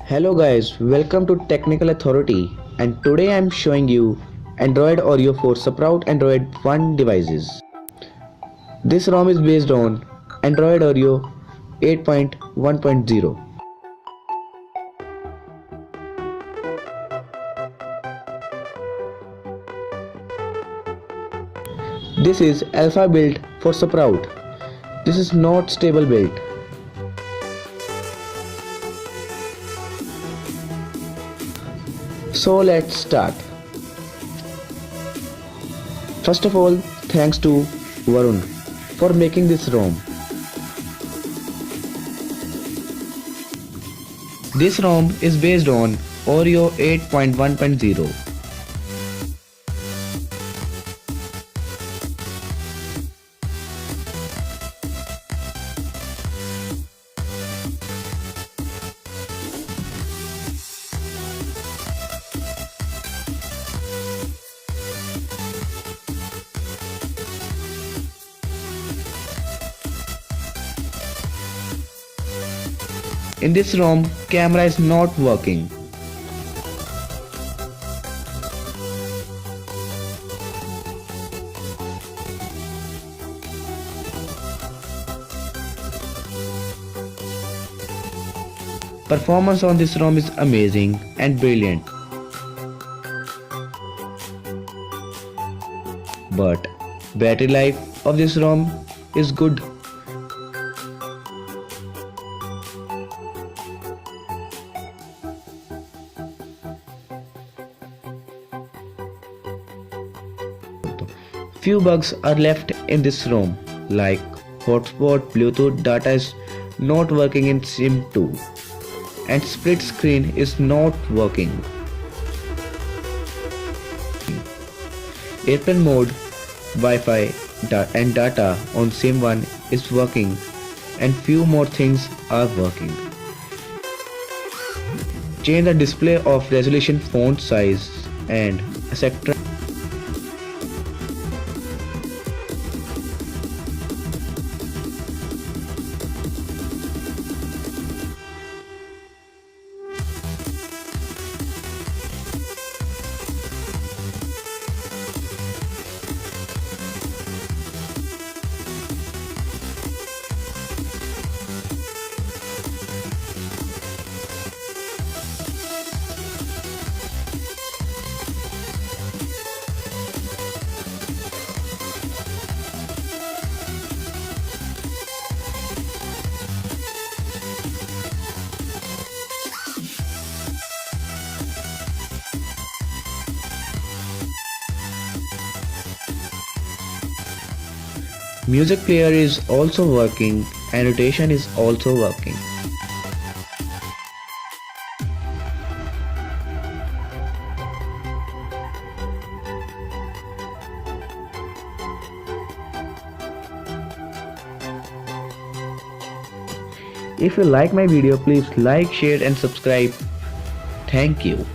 Hello guys, welcome to Technical Authority, and today I am showing you Android Oreo for Sprout Android One devices. This ROM is based on Android Oreo 8.1.0. This is alpha build for Sprout. This is not stable build. So let's start. First of all, thanks to VARUN for making this ROM. This ROM is based on Oreo 8.1.0. In this ROM, camera is not working. Performance on this ROM is amazing and brilliant. But battery life of this ROM is good. Few bugs are left in this ROM, like hotspot, Bluetooth data is not working in SIM 2 and split screen is not working. Airplane mode, Wi-Fi and data on SIM 1 is working and few more things are working. Change the display of resolution, font size and etc. Music player is also working and rotation is also working. If you like my video, please like, share and subscribe. Thank you.